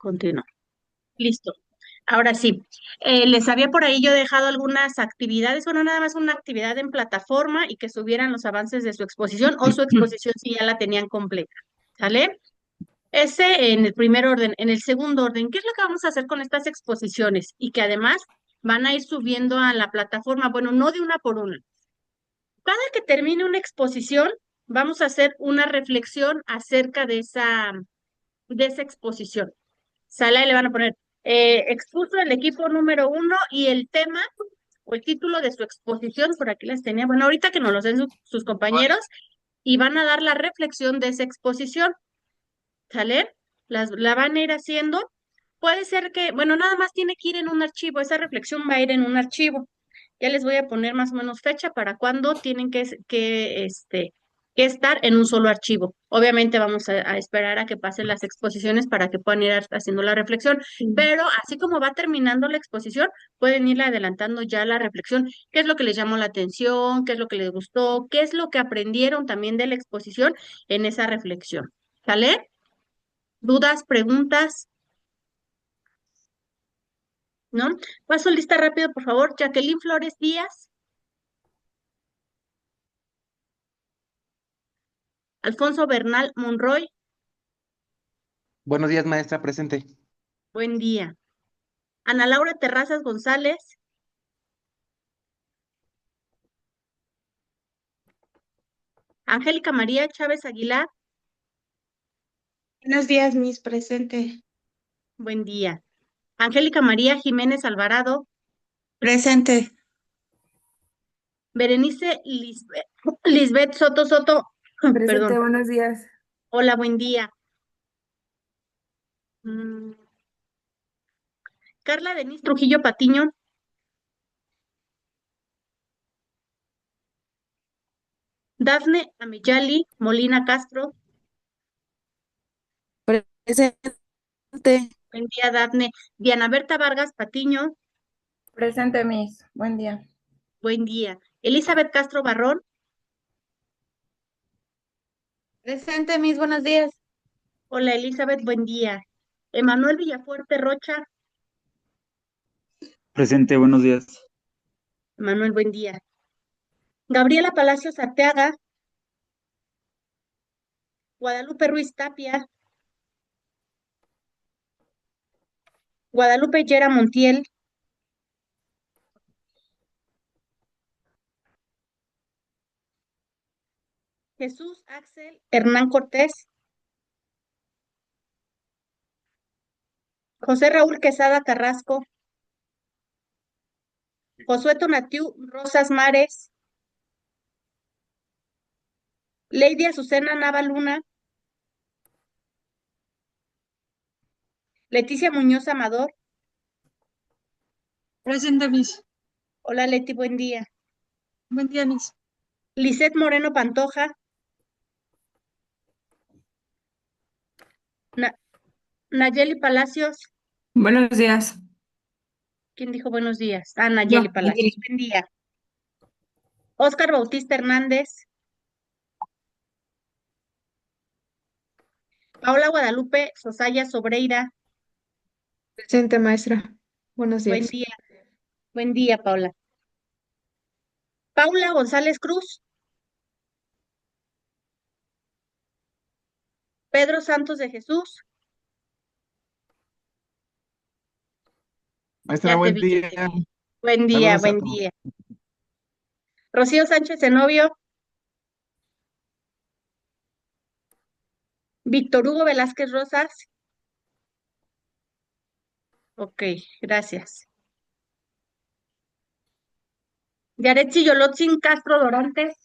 Continúo. Listo. Ahora sí, les había por ahí yo dejado algunas actividades, bueno, nada más una actividad en plataforma y que subieran los avances de su exposición o su exposición si ya la tenían completa. ¿Sale? Ese en el primer orden. En el segundo orden, ¿qué es lo que vamos a hacer con estas exposiciones? Y que además van a ir subiendo a la plataforma, bueno, no de una por una. Cada que termine una exposición, vamos a hacer una reflexión acerca de esa exposición. Sale y le van a poner, expuso el equipo número uno y el tema o el título de su exposición, por aquí las tenía, bueno, ahorita que nos los den sus compañeros, y van a dar la reflexión de esa exposición, ¿sale? La van a ir haciendo. Puede ser que, bueno, nada más tiene que ir en un archivo, esa reflexión va a ir en un archivo. Ya les voy a poner más o menos fecha para cuándo tienen que estar en un solo archivo. Obviamente vamos a esperar a que pasen las exposiciones para que puedan ir haciendo la reflexión, pero así como va terminando la exposición, pueden ir adelantando ya la reflexión, qué es lo que les llamó la atención, qué es lo que les gustó, qué es lo que aprendieron también de la exposición en esa reflexión. ¿Sale? ¿Dudas, preguntas? ¿No? Paso lista rápido, por favor. Jacqueline Flores Díaz, Alfonso Bernal Monroy, Buenos días, maestra, presente. buen día. Ana Laura Terrazas González, Angélica María Chávez Aguilar, Buenos días, Miss presente. buen día. Angélica María Jiménez Alvarado, Presente. Berenice Lisbeth Soto Soto, Presente, perdón. buenos días. Hola, buen día. Mm, Carla Denise Trujillo Patiño, Dafne Ameyali Molina Castro, Presente. buen día, Dafne. Diana Berta Vargas Patiño, Presente, Miss. Buen día. buen día. Elizabeth Castro Barrón, Presente, Miss, buenos días. hola Elizabeth, buen día. Emanuel Villafuerte Rocha, Presente, buenos días. Emanuel, buen día. Gabriela Palacios Arteaga, Guadalupe Ruiz Tapia, Guadalupe Yera Montiel, Jesús Axel Hernán Cortés, José Raúl Quesada Carrasco, Josué Tonatiu Rosas Mares, Lady Azucena Nava Luna, Leticia Muñoz Amador, Presente, Miss. hola Leti, buen día. Buen día, Miss. Lisette Moreno Pantoja, Na- Nayeli Palacios, Buenos días. ¿quién dijo buenos días? Ah, Yo, Nayeli Palacios, Nayeli. buen día. Óscar Bautista Hernández, Paola Guadalupe Sosaya Sobreira, Presente, maestra. Buenos buen días. día, buen día, Paola. Paula González Cruz, Pedro Santos de Jesús, Maestra, ya te buen vi, ya día. te vi. Buen día, Saludos a buen todos. día. Rocío Sánchez Zenobio, Víctor Hugo Velázquez Rosas, ok, gracias. Yaretsi Yolotzin Castro Dorantes,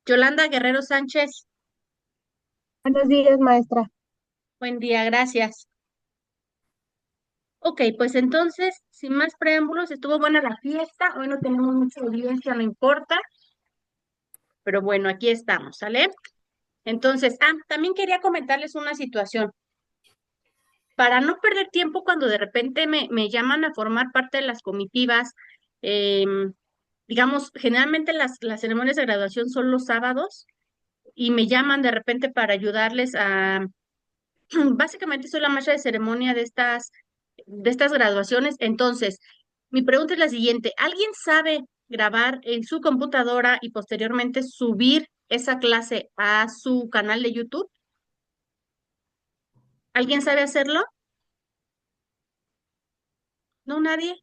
Yolanda Guerrero Sánchez, Buenos días, maestra. buen día, gracias. Ok, pues entonces, sin más preámbulos, estuvo buena la fiesta, hoy no tenemos mucha audiencia, no importa, pero bueno, aquí estamos, ¿sale? Entonces, también quería comentarles una situación. Para no perder tiempo cuando de repente me llaman a formar parte de las comitivas, digamos, generalmente las ceremonias de graduación son los sábados. y me llaman de repente para ayudarles a, básicamente soy la maestra de ceremonia de estas graduaciones. Entonces, mi pregunta es la siguiente, ¿alguien sabe grabar en su computadora y posteriormente subir esa clase a su canal de YouTube? ¿Alguien sabe hacerlo? ¿No, nadie?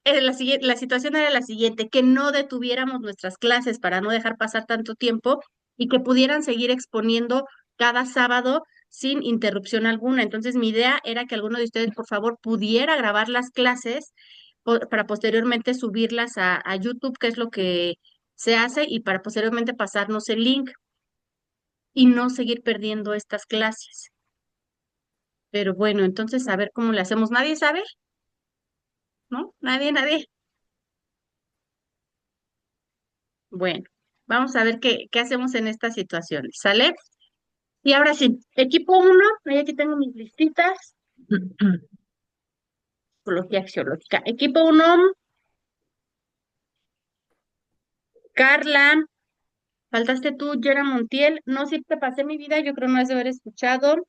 La situación era la siguiente, que no detuviéramos nuestras clases para no dejar pasar tanto tiempo y que pudieran seguir exponiendo cada sábado sin interrupción alguna. Entonces, mi idea era que alguno de ustedes, por favor, pudiera grabar las clases para posteriormente subirlas a YouTube, que es lo que se hace, y para posteriormente pasarnos el link y no seguir perdiendo estas clases. Pero bueno, entonces, a ver cómo le hacemos. ¿Nadie sabe? ¿No? Nadie. Bueno, vamos a ver qué hacemos en estas situaciones, ¿sale? Y ahora sí, equipo uno, ahí aquí tengo mis listitas, psicología axiológica. Equipo uno, Carla, faltaste tú, Yera Montiel. No, si te pasé mi vida, yo creo no has de haber escuchado.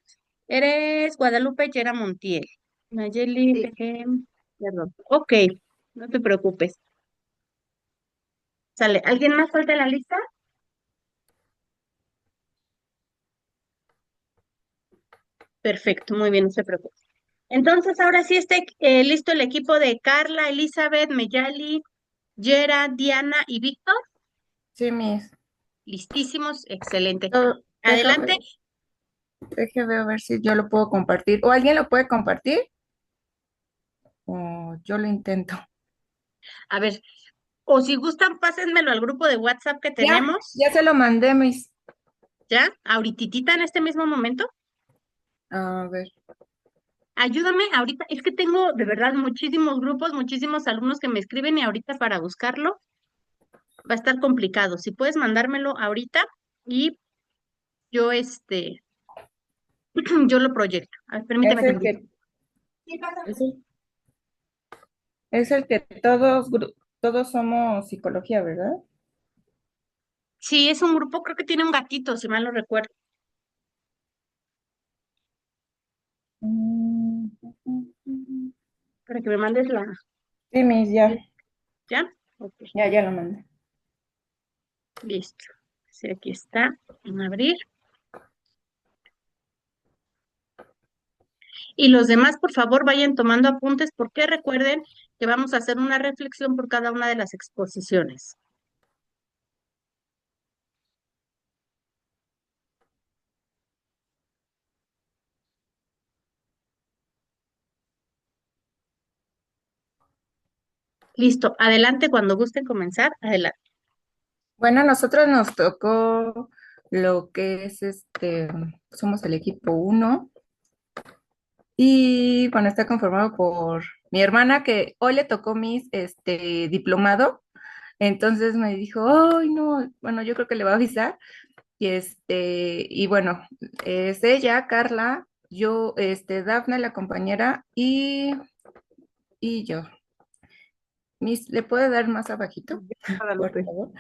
Eres Guadalupe Yera Montiel. Nayeli, Sí. perdón. Ok, no te preocupes. Sale, ¿alguien más falta en la lista? Perfecto, muy bien, no se preocupe. Entonces, ahora sí está listo el equipo de Carla, Elizabeth, Meyali, Yera, Diana y Víctor. Sí, Miss. Listísimos, excelente. Déjame, Adelante. déjame a ver si yo lo puedo compartir. ¿O alguien lo puede compartir? O yo lo intento. A ver, o si gustan, pásenmelo al grupo de WhatsApp que Ya, tenemos, ya se lo mandé, Miss. ¿ya? Ahorititita en este mismo momento. A ver. Ayúdame ahorita, es que tengo de verdad muchísimos grupos, muchísimos alumnos que me escriben y ahorita para buscarlo va a estar complicado. Si puedes mandármelo ahorita y yo yo lo proyecto. A ver, Es permíteme el tantito. que, es el que todos somos psicología, ¿verdad? Sí, es un grupo, creo que tiene un gatito, si mal no recuerdo. Mm, Para que me mandes Sí, Miss, ya. ¿ya? Ok, Ya lo mandé. listo. Sí, aquí está, en abrir. Y los demás, por favor, vayan tomando apuntes porque recuerden que vamos a hacer una reflexión por cada una de las exposiciones. Listo, adelante cuando gusten comenzar, adelante. Bueno, a nosotros nos tocó lo que es somos el equipo uno y bueno, está conformado por mi hermana que hoy le tocó mis diplomado, entonces me dijo, ay no, bueno, yo creo que le va a avisar y bueno, es ella, Carla, yo, Dafne, la compañera y yo. Miss, ¿le puede dar más abajito, por Guadalupe. favor?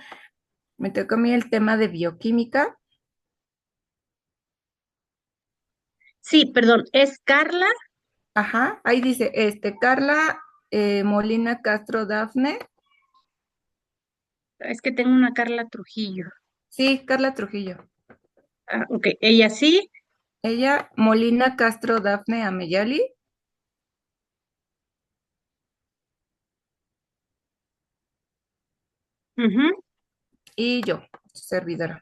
Me tocó a mí el tema de bioquímica. Sí, perdón, es Carla, Ajá, ahí dice, Carla Molina Castro Dafne. es que tengo una Carla Trujillo. Sí, Carla Trujillo. Ah, ok, ella sí. Ella, Molina Castro Dafne Ameyali. Ujú. Y yo, su servidora.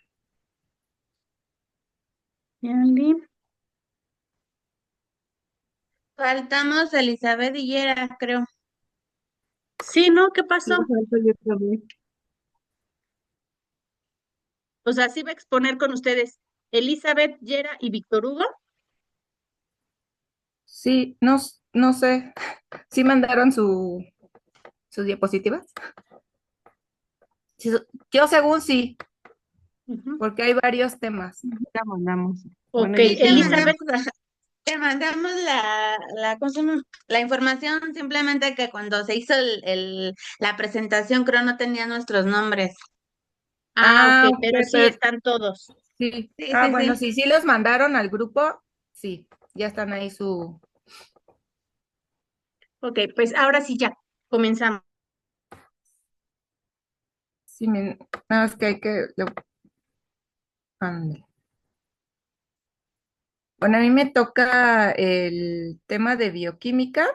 Yali. Faltamos Elizabeth y Yera, creo. Sí, ¿no? ¿Qué pasó? Sí, falto yo también. O sea, sí va a exponer con ustedes Elizabeth, Yera y Víctor Hugo. Sí, no, no sé. ¿Sí mandaron sus diapositivas? Sí, yo según sí, Ujú. porque hay varios temas. Ya mandamos. Bueno, Ok, yo Sí, te tengo Elizabeth, mandamos, te mandamos ¿cómo se llama? La información, simplemente que cuando se hizo la presentación, creo no tenía nuestros nombres. Ah, ok, Ok, pero sí pero están todos. sí. Sí, Ah, sí, bueno, sí. sí los mandaron al grupo, sí, ya están ahí su... Ok, pues ahora sí ya, comenzamos. Sí, nada más que hay que... ándale. Bueno, a mí me toca el tema de bioquímica.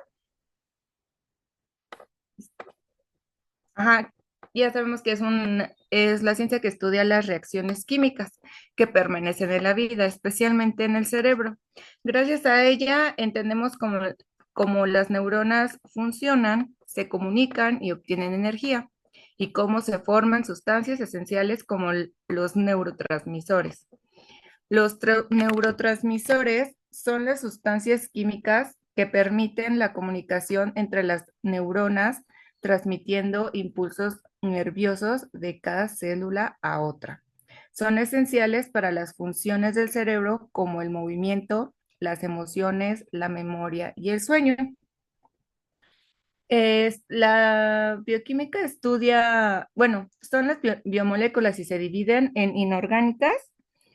Ajá, ya sabemos que es la ciencia que estudia las reacciones químicas que permanecen en la vida, especialmente en el cerebro. Gracias a ella entendemos cómo las neuronas funcionan, se comunican y obtienen energía, y cómo se forman sustancias esenciales como los neurotransmisores. Neurotransmisores son las sustancias químicas que permiten la comunicación entre las neuronas, transmitiendo impulsos nerviosos de cada célula a otra. Son esenciales para las funciones del cerebro como el movimiento, las emociones, la memoria y el sueño. La bioquímica estudia, bueno, son las biomoléculas y se dividen en inorgánicas,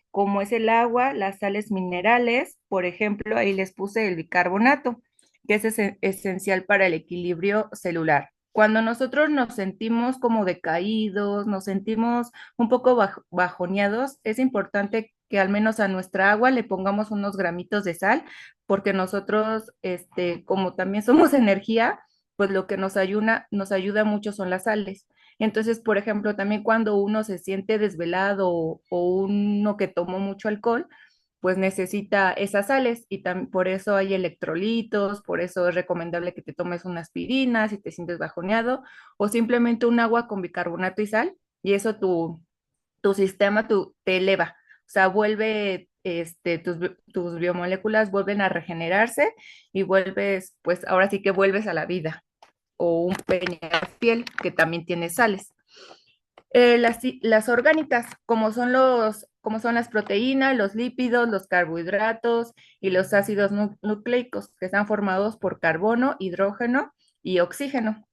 como es el agua, las sales minerales, por ejemplo, ahí les puse el bicarbonato, que es esencial para el equilibrio celular. Cuando nosotros nos sentimos como decaídos, nos sentimos un poco bajoneados, es importante que al menos a nuestra agua le pongamos unos gramitos de sal, porque nosotros, como también somos energía, pues lo que nos ayuda mucho son las sales. Entonces, por ejemplo, también cuando uno se siente desvelado o uno que tomó mucho alcohol, pues necesita esas sales y por eso hay electrolitos, por eso es recomendable que te tomes una aspirina si te sientes bajoneado o simplemente un agua con bicarbonato y sal y eso tu sistema te eleva, o sea, vuelve, tus biomoléculas vuelven a regenerarse y vuelves, pues ahora sí que vuelves a la vida o un piel que también tiene sales. Las orgánicas, como son las proteínas, los lípidos, los carbohidratos y los ácidos nucleicos, que están formados por carbono, hidrógeno y oxígeno.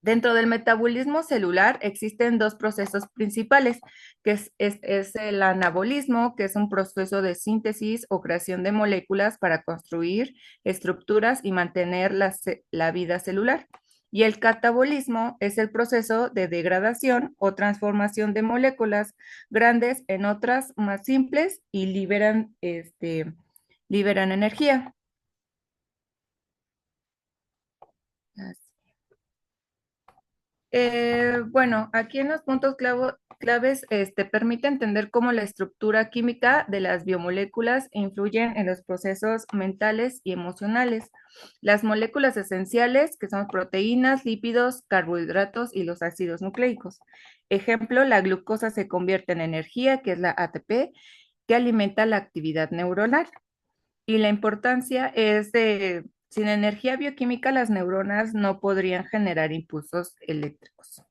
Dentro del metabolismo celular existen dos procesos principales, que es el anabolismo, que es un proceso de síntesis o creación de moléculas para construir estructuras y mantener la vida celular. Y el catabolismo es el proceso de degradación o transformación de moléculas grandes en otras más simples y liberan energía. Bueno, aquí en los puntos claves permite entender cómo la estructura química de las biomoléculas influyen en los procesos mentales y emocionales. Las moléculas esenciales, que son proteínas, lípidos, carbohidratos y los ácidos nucleicos. Ejemplo, la glucosa se convierte en energía, que es la ATP, que alimenta la actividad neuronal. Y la importancia es de, sin energía bioquímica, las neuronas no podrían generar impulsos eléctricos.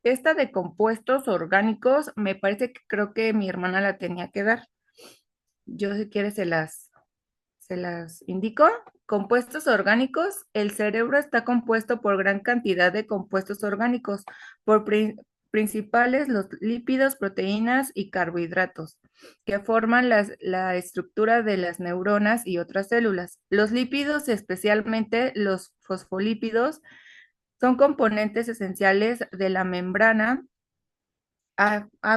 Esta de compuestos orgánicos, me parece que creo que mi hermana la tenía que dar. Yo si quieres se las indico. Compuestos orgánicos, el cerebro está compuesto por gran cantidad de compuestos orgánicos, por principales los lípidos, proteínas y carbohidratos, que forman la estructura de las neuronas y otras células. Los lípidos, especialmente los fosfolípidos, son componentes esenciales de la membrana.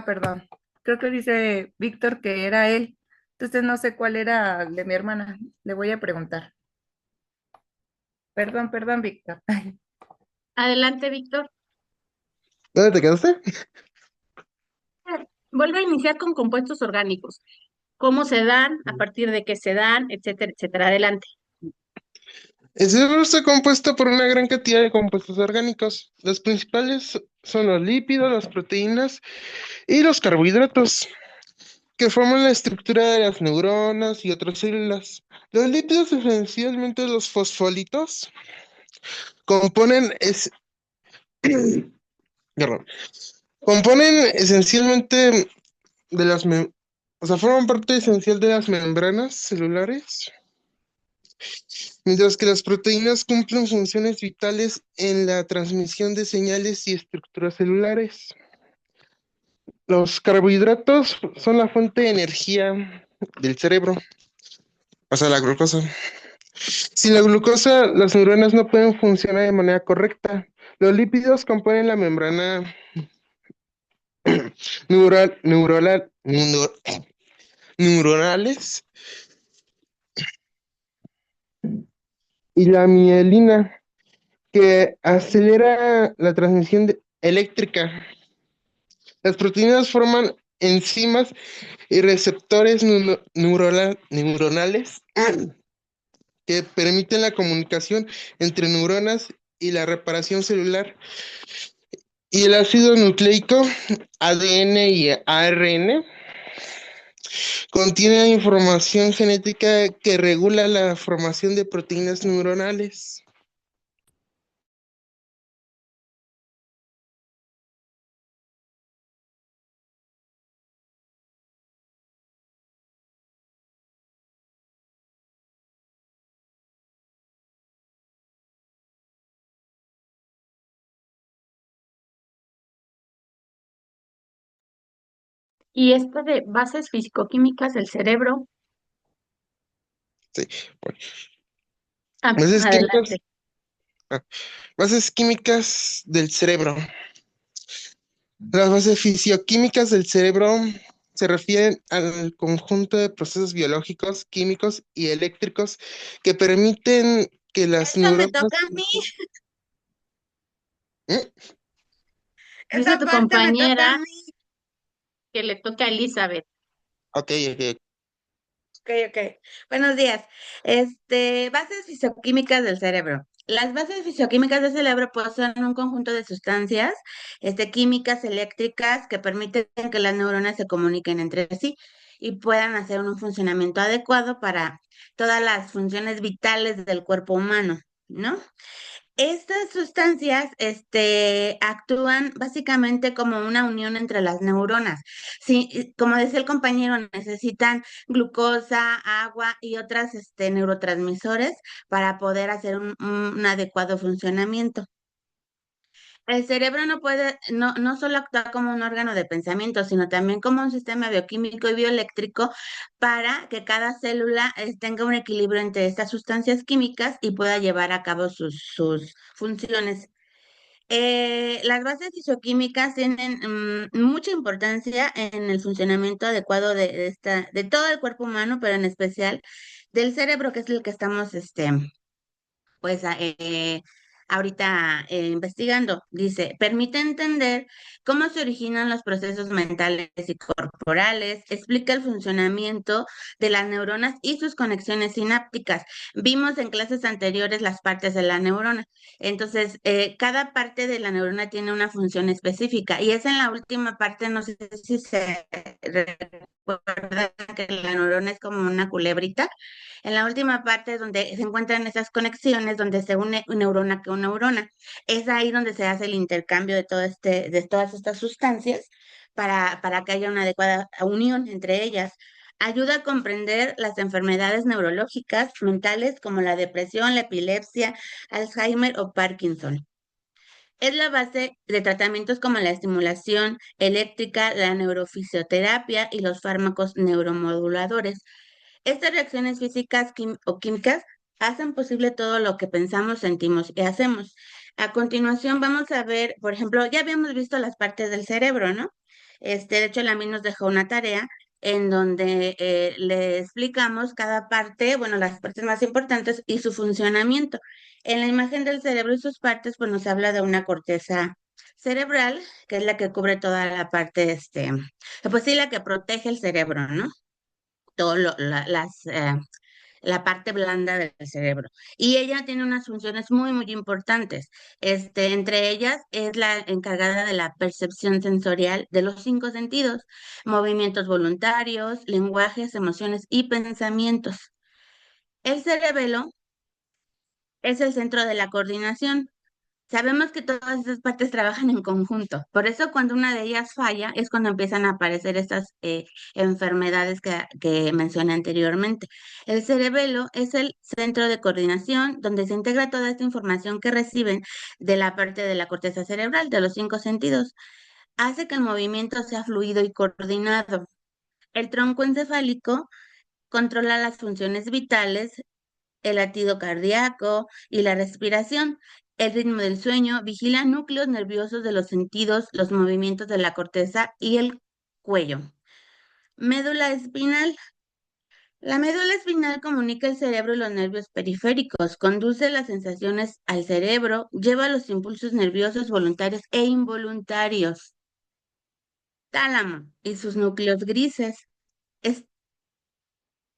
Perdón. Creo que dice Víctor que era él. Entonces no sé cuál era el de mi hermana. Le voy a preguntar. Perdón, Víctor. Adelante, Víctor. ¿Dónde te quedaste? Vuelve a iniciar con compuestos orgánicos. ¿Cómo se dan? ¿A partir de qué se dan? Etcétera, etcétera. Adelante. El cerebro está compuesto por una gran cantidad de compuestos orgánicos. Los principales son los lípidos, las proteínas y los carbohidratos, que forman la estructura de las neuronas y otras células. Los lípidos, esencialmente los fosfolitos, componen, perdón, componen esencialmente de o sea, forman parte esencial de las membranas celulares mientras que las proteínas cumplen funciones vitales en la transmisión de señales y estructuras celulares. Los carbohidratos son la fuente de energía del cerebro, o sea, la glucosa. Sin la glucosa, las neuronas no pueden funcionar de manera correcta. Los lípidos componen la membrana neural, neuronales y la mielina, que acelera la transmisión eléctrica. Las proteínas forman enzimas y receptores neuronales que permiten la comunicación entre neuronas y la reparación celular. Y el ácido nucleico, ADN y ARN, contiene información genética que regula la formación de proteínas neuronales. Y esto de bases fisicoquímicas del cerebro, Sí. Bueno. Bases químicas, adelante. bases químicas del cerebro. Las bases fisioquímicas del cerebro se refieren al conjunto de procesos biológicos, químicos y eléctricos que permiten que las Eso me neuronas... toca a mí. ¿Mm? Dice Esa tu parte me toca a compañera mí. que le toca a Elizabeth. Ok, ok. Ok. Buenos días. Bases fisioquímicas del cerebro. Las bases fisioquímicas del cerebro poseen un conjunto de sustancias, químicas, eléctricas, que permiten que las neuronas se comuniquen entre sí y puedan hacer un funcionamiento adecuado para todas las funciones vitales del cuerpo humano, ¿no? Estas sustancias, actúan básicamente como una unión entre las neuronas. Sí, como decía el compañero, necesitan glucosa, agua y otras, neurotransmisores para poder hacer un adecuado funcionamiento. El cerebro no solo actúa como un órgano de pensamiento, sino también como un sistema bioquímico y bioeléctrico para que cada célula tenga un equilibrio entre estas sustancias químicas y pueda llevar a cabo sus funciones. Las bases fisioquímicas tienen mucha importancia en el funcionamiento adecuado de todo el cuerpo humano, pero en especial del cerebro, que es el que estamos, pues ahorita investigando. Dice, permite entender cómo se originan los procesos mentales y corporales, explica el funcionamiento de las neuronas y sus conexiones sinápticas. Vimos en clases anteriores las partes de la neurona. Entonces, cada parte de la neurona tiene una función específica y es en la última parte, no sé si se recuerda que la neurona es como una culebrita, en la última parte donde se encuentran esas conexiones, donde se une una neurona con neurona. Es ahí donde se hace el intercambio de todas estas sustancias para que haya una adecuada unión entre ellas. Ayuda a comprender las enfermedades neurológicas mentales como la depresión, la epilepsia, Alzheimer o Parkinson. Es la base de tratamientos como la estimulación eléctrica, la neurofisioterapia y los fármacos neuromoduladores. Estas reacciones físicas o químicas hacen posible todo lo que pensamos, sentimos y hacemos. A continuación vamos a ver, por ejemplo, ya habíamos visto las partes del cerebro, ¿no? De hecho, la nos dejó una tarea en donde le explicamos cada parte, bueno, las partes más importantes y su funcionamiento. En la imagen del cerebro y sus partes, pues nos habla de una corteza cerebral, que es la que cubre toda la parte, pues sí, la que protege el cerebro, ¿no? Todo la parte blanda del cerebro. Y ella tiene unas funciones muy, muy importantes. Entre ellas es la encargada de la percepción sensorial de los cinco sentidos, movimientos voluntarios, lenguajes, emociones y pensamientos. El cerebelo es el centro de la coordinación. Sabemos que todas esas partes trabajan en conjunto. Por eso cuando una de ellas falla es cuando empiezan a aparecer estas enfermedades que mencioné anteriormente. El cerebelo es el centro de coordinación donde se integra toda esta información que reciben de la parte de la corteza cerebral, de los 5 sentidos. Hace que el movimiento sea fluido y coordinado. El tronco encefálico controla las funciones vitales, el latido cardíaco y la respiración, el ritmo del sueño, vigila núcleos nerviosos de los sentidos, los movimientos de la corteza y el cuello. Médula espinal. La médula espinal comunica el cerebro y los nervios periféricos, conduce las sensaciones al cerebro, lleva los impulsos nerviosos voluntarios e involuntarios. Tálamo y sus núcleos grises. Es-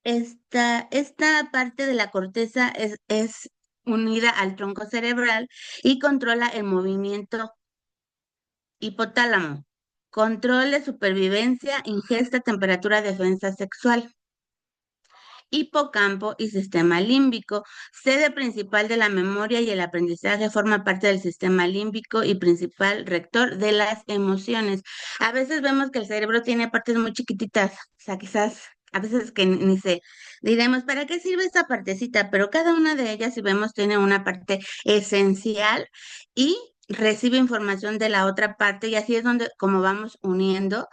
esta parte de la corteza es unida al tronco cerebral y controla el movimiento. Hipotálamo. Control de supervivencia, ingesta, temperatura, defensa sexual. Hipocampo y sistema límbico. Sede principal de la memoria y el aprendizaje, forma parte del sistema límbico y principal rector de las emociones. A veces vemos que el cerebro tiene partes muy chiquititas, o sea, quizás a veces que ni se diremos, ¿para qué sirve esta partecita? Pero cada una de ellas, si vemos, tiene una parte esencial y recibe información de la otra parte y así es donde como vamos uniendo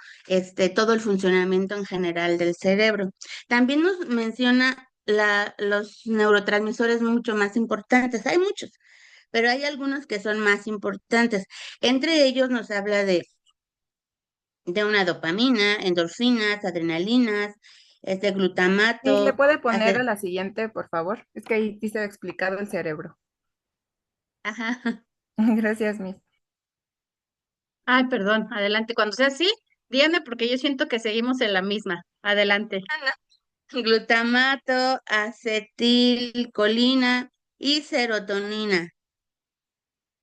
todo el funcionamiento en general del cerebro. También nos menciona los neurotransmisores mucho más importantes. Hay muchos, pero hay algunos que son más importantes. Entre ellos nos habla de una dopamina, endorfinas, adrenalinas, ¿Y le glutamato. puede poner a la siguiente, por favor? Es que ahí dice explicado el cerebro. Ajá. Gracias, Miss. Ay, perdón, adelante. Cuando sea así, díganme porque yo siento que seguimos en la misma. Adelante. Glutamato, acetilcolina y serotonina.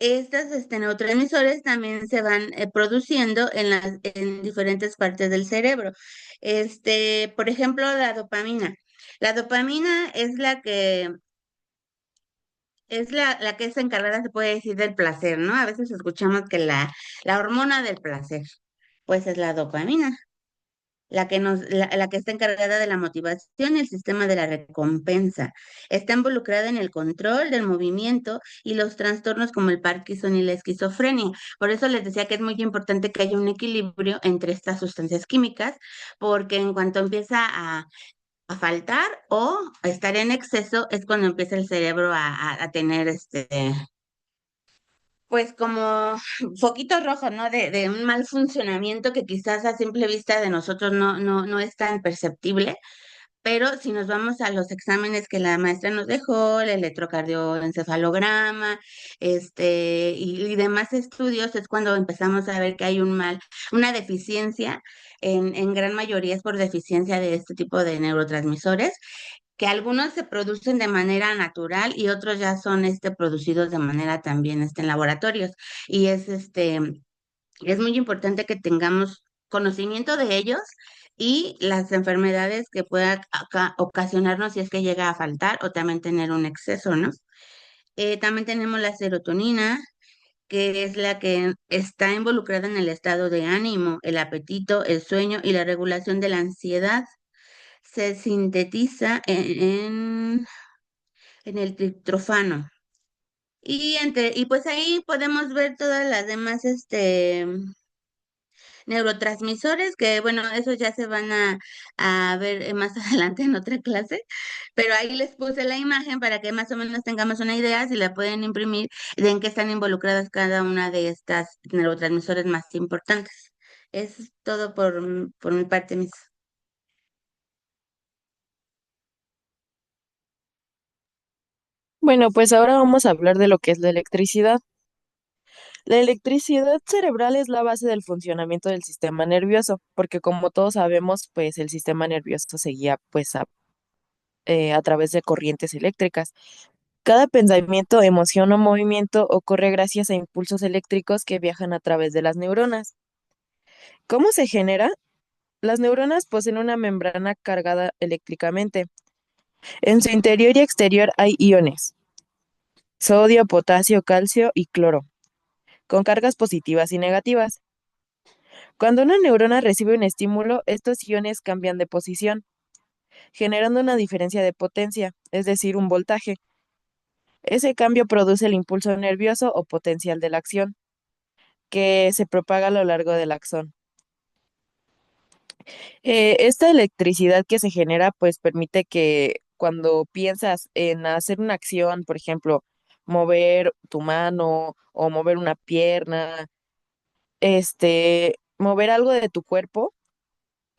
Estas neurotransmisores también se van produciendo en diferentes partes del cerebro. Por ejemplo, la dopamina. La dopamina es la que es encargada, se puede decir, del placer, ¿no? A veces escuchamos que la hormona del placer, pues es la dopamina, la que está encargada de la motivación y el sistema de la recompensa. Está involucrada en el control del movimiento y los trastornos como el Parkinson y la esquizofrenia. Por eso les decía que es muy importante que haya un equilibrio entre estas sustancias químicas, porque en cuanto empieza a faltar o a estar en exceso, es cuando empieza el cerebro a tener pues como foquitos rojos, ¿no? De un mal funcionamiento que quizás a simple vista de nosotros no es tan perceptible, pero si nos vamos a los exámenes que la maestra nos dejó, el electrocardioencefalograma, y demás estudios, es cuando empezamos a ver que hay una deficiencia, en gran mayoría es por deficiencia de este tipo de neurotransmisores, que algunos se producen de manera natural y otros ya son producidos de manera también en laboratorios. Y es muy importante que tengamos conocimiento de ellos y las enfermedades que pueda ocasionarnos si es que llega a faltar o también tener un exceso, ¿no? También tenemos la serotonina, que es la que está involucrada en el estado de ánimo, el apetito, el sueño y la regulación de la ansiedad. Se sintetiza en el triptófano. Y pues ahí podemos ver todas las demás neurotransmisores, que bueno, esos ya se van a ver más adelante en otra clase, pero ahí les puse la imagen para que más o menos tengamos una idea, si la pueden imprimir, de en qué están involucradas cada una de estas neurotransmisores más importantes. Es todo por mi parte, mis. Bueno, pues ahora vamos a hablar de lo que es la electricidad. La electricidad cerebral es la base del funcionamiento del sistema nervioso, porque como todos sabemos, pues el sistema nervioso se guía pues a través de corrientes eléctricas. Cada pensamiento, emoción o movimiento ocurre gracias a impulsos eléctricos que viajan a través de las neuronas. ¿Cómo se genera? Las neuronas poseen una membrana cargada eléctricamente. En su interior y exterior hay iones. sodio, potasio, calcio y cloro, con cargas positivas y negativas. Cuando una neurona recibe un estímulo, estos iones cambian de posición, generando una diferencia de potencia, es decir, un voltaje. Ese cambio produce el impulso nervioso o potencial de la acción, que se propaga a lo largo del axón. Esta electricidad que se genera, pues permite que cuando piensas en hacer una acción, por ejemplo, mover tu mano o mover una pierna, mover algo de tu cuerpo,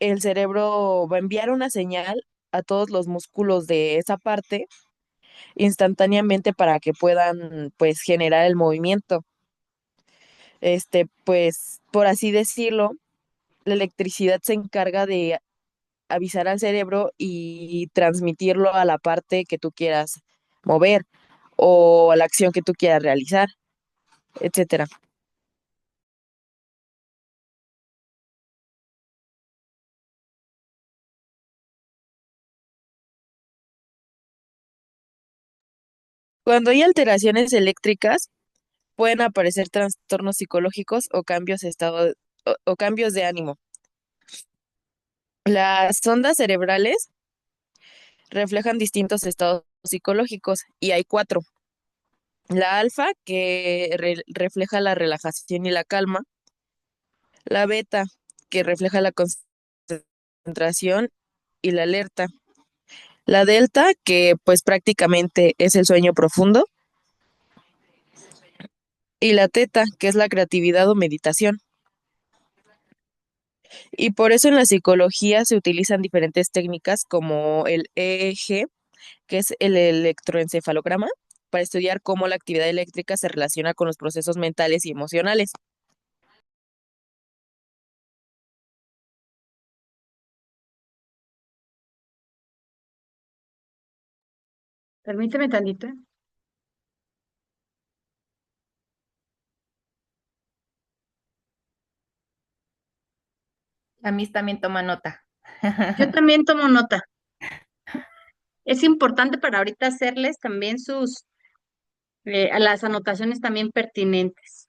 el cerebro va a enviar una señal a todos los músculos de esa parte instantáneamente para que puedan, pues, generar el movimiento. Pues, por así decirlo, la electricidad se encarga de avisar al cerebro y transmitirlo a la parte que tú quieras mover o a la acción que tú quieras realizar, etcétera. Cuando hay alteraciones eléctricas, pueden aparecer trastornos psicológicos o o cambios de ánimo. Las ondas cerebrales reflejan distintos estados psicológicos y hay cuatro. La alfa, que refleja la relajación y la calma. La beta, que refleja la concentración y la alerta. La delta, que pues prácticamente es el sueño profundo. Y la teta, que es la creatividad o meditación. Y por eso en la psicología se utilizan diferentes técnicas como el EEG, que es el electroencefalograma, para estudiar cómo la actividad eléctrica se relaciona con los procesos mentales y emocionales. Permíteme tantito. A mí también toma nota. Yo también tomo nota. Es importante para ahorita hacerles también a las anotaciones también pertinentes.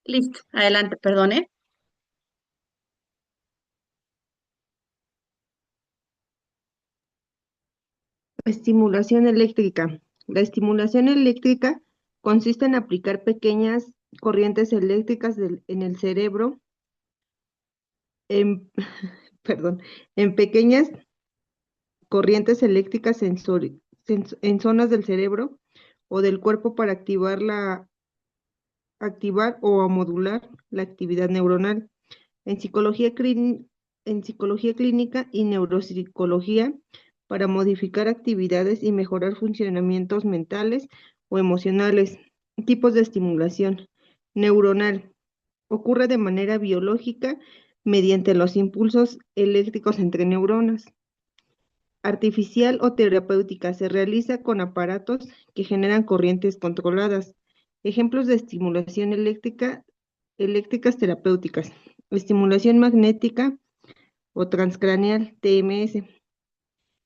Listo, adelante, perdone. Estimulación eléctrica. La estimulación eléctrica consiste en aplicar pequeñas corrientes eléctricas en el cerebro, en, perdón, en pequeñas corrientes eléctricas en zonas del cerebro o del cuerpo para activar o modular la actividad neuronal. En en psicología clínica y neuropsicología, para modificar actividades y mejorar funcionamientos mentales o emocionales. Tipos de estimulación neuronal. Ocurre de manera biológica mediante los impulsos eléctricos entre neuronas. Artificial o terapéutica se realiza con aparatos que generan corrientes controladas. Ejemplos de estimulación eléctricas terapéuticas. Estimulación magnética o transcraneal, TMS.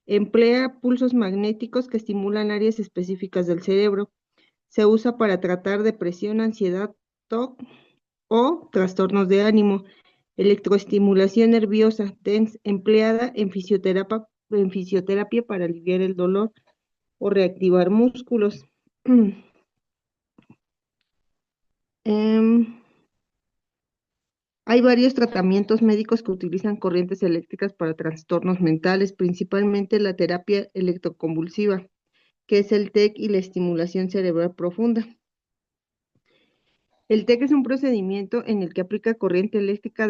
Emplea pulsos magnéticos que estimulan áreas específicas del cerebro. Se usa para tratar depresión, ansiedad, TOC o trastornos de ánimo. Electroestimulación nerviosa, TENS, empleada en fisioterapia para aliviar el dolor o reactivar músculos. Em, Hay varios tratamientos médicos que utilizan corrientes eléctricas para trastornos mentales, principalmente la terapia electroconvulsiva, que es el TEC y la estimulación cerebral profunda. El TEC es un procedimiento en el que aplica corriente eléctrica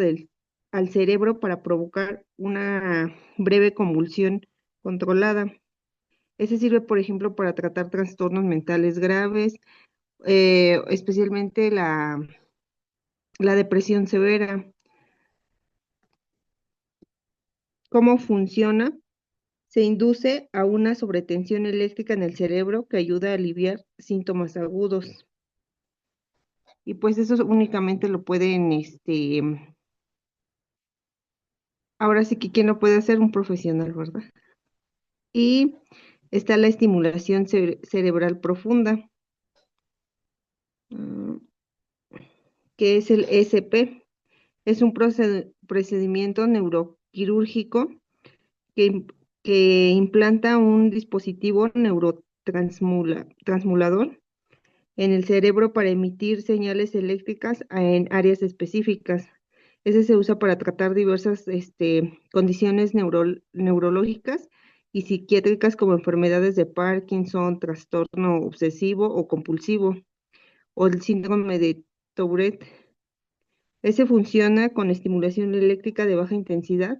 al cerebro para provocar una breve convulsión controlada. Ese sirve, por ejemplo, para tratar trastornos mentales graves, especialmente la depresión severa. ¿Cómo funciona? Se induce a una sobretensión eléctrica en el cerebro que ayuda a aliviar síntomas agudos. Y pues eso únicamente lo pueden, ahora sí que quien lo puede hacer, un profesional, ¿verdad? Y Está la estimulación cerebral profunda, mm, que es el SP. Es un procedimiento neuroquirúrgico que, que implanta un dispositivo neurotransmulador en el cerebro para emitir señales eléctricas en áreas específicas. Ese se usa para tratar diversas condiciones neurológicas y psiquiátricas como enfermedades de Parkinson, trastorno obsesivo o compulsivo, o el síndrome de Tourette. Ese funciona con estimulación eléctrica de baja intensidad,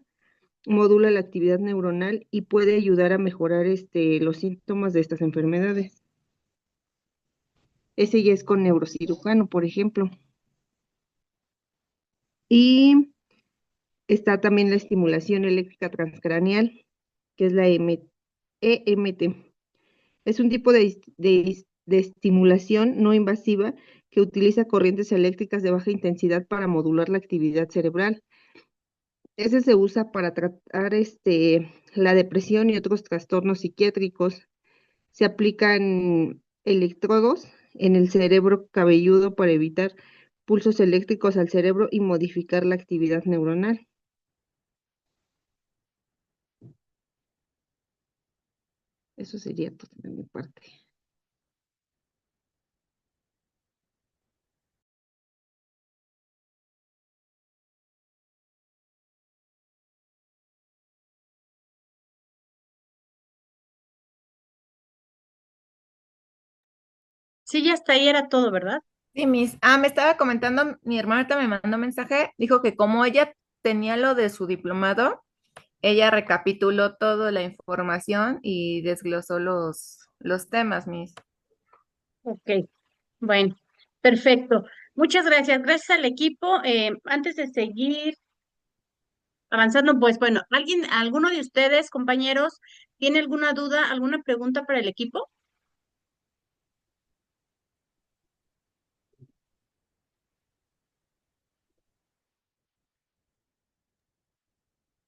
modula la actividad neuronal y puede ayudar a mejorar los síntomas de estas enfermedades. Ese ya es con neurocirujano, por ejemplo. Y está también la estimulación eléctrica transcraneal, que es la EMT. Es un tipo de estimulación no invasiva que utiliza corrientes eléctricas de baja intensidad para modular la actividad cerebral. Ese se usa para tratar la depresión y otros trastornos psiquiátricos. Se aplican electrodos en el cerebro cabelludo para evitar pulsos eléctricos al cerebro y modificar la actividad neuronal. Eso sería todo de mi parte. Sí, ya hasta ahí era todo, ¿verdad? Sí, me estaba comentando, mi hermanita me mandó mensaje, dijo que como ella tenía lo de su diplomado, ella recapituló toda la información y desglosó los temas, mis. Ok, bueno, perfecto. Muchas gracias. Gracias al equipo. Antes de seguir avanzando, pues bueno, alguno de ustedes, compañeros, tiene alguna duda, alguna pregunta para el equipo?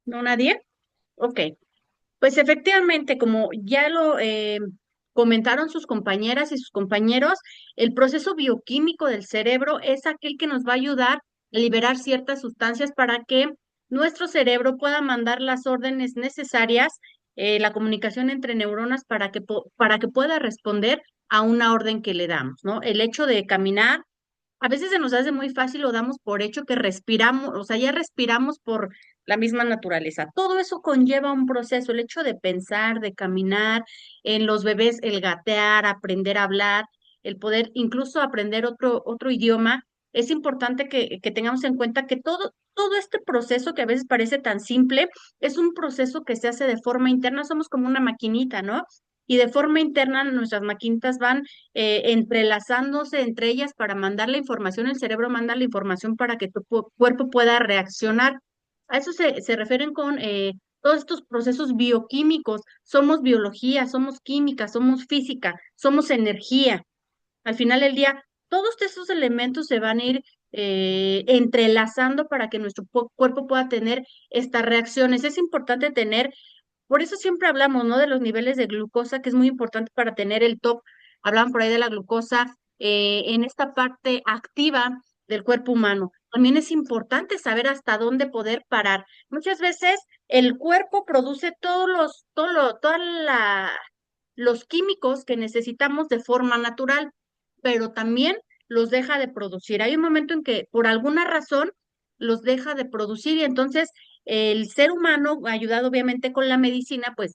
¿No, nadie? Ok. Pues efectivamente, como ya lo comentaron sus compañeras y sus compañeros, el proceso bioquímico del cerebro es aquel que nos va a ayudar a liberar ciertas sustancias para que nuestro cerebro pueda mandar las órdenes necesarias, la comunicación entre neuronas para que pueda responder a una orden que le damos, ¿no? El hecho de caminar a veces se nos hace muy fácil o damos por hecho que respiramos, o sea, ya respiramos por la misma naturaleza. Todo eso conlleva un proceso, el hecho de pensar, de caminar, en los bebés el gatear, aprender a hablar, el poder incluso aprender otro idioma. Es importante que tengamos en cuenta que todo este proceso que a veces parece tan simple, es un proceso que se hace de forma interna, somos como una maquinita, ¿no? Y de forma interna nuestras maquinitas van entrelazándose entre ellas para mandar la información, el cerebro manda la información para que tu cuerpo pueda reaccionar. A eso se refieren con todos estos procesos bioquímicos. Somos biología, somos química, somos física, somos energía. Al final del día, todos estos elementos se van a ir entrelazando para que nuestro cuerpo pueda tener estas reacciones. Es importante tener por eso siempre hablamos, ¿no? De los niveles de glucosa, que es muy importante para tener el top. Hablan por ahí de la glucosa en esta parte activa del cuerpo humano. También es importante saber hasta dónde poder parar. Muchas veces el cuerpo produce los químicos que necesitamos de forma natural, pero también los deja de producir. Hay un momento en que por alguna razón los deja de producir y entonces el ser humano, ayudado obviamente con la medicina, pues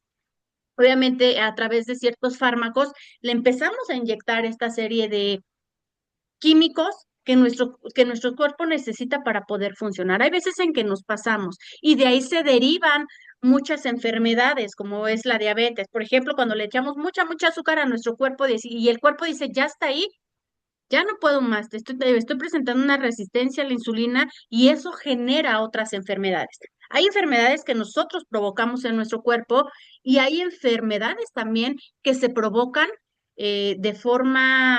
obviamente a través de ciertos fármacos, le empezamos a inyectar esta serie de químicos que nuestro cuerpo necesita para poder funcionar. Hay veces en que nos pasamos y de ahí se derivan muchas enfermedades, como es la diabetes. Por ejemplo, cuando le echamos mucha azúcar a nuestro cuerpo y el cuerpo dice, ya está ahí, ya no puedo más, estoy presentando una resistencia a la insulina y eso genera otras enfermedades. Hay enfermedades que nosotros provocamos en nuestro cuerpo y hay enfermedades también que se provocan de forma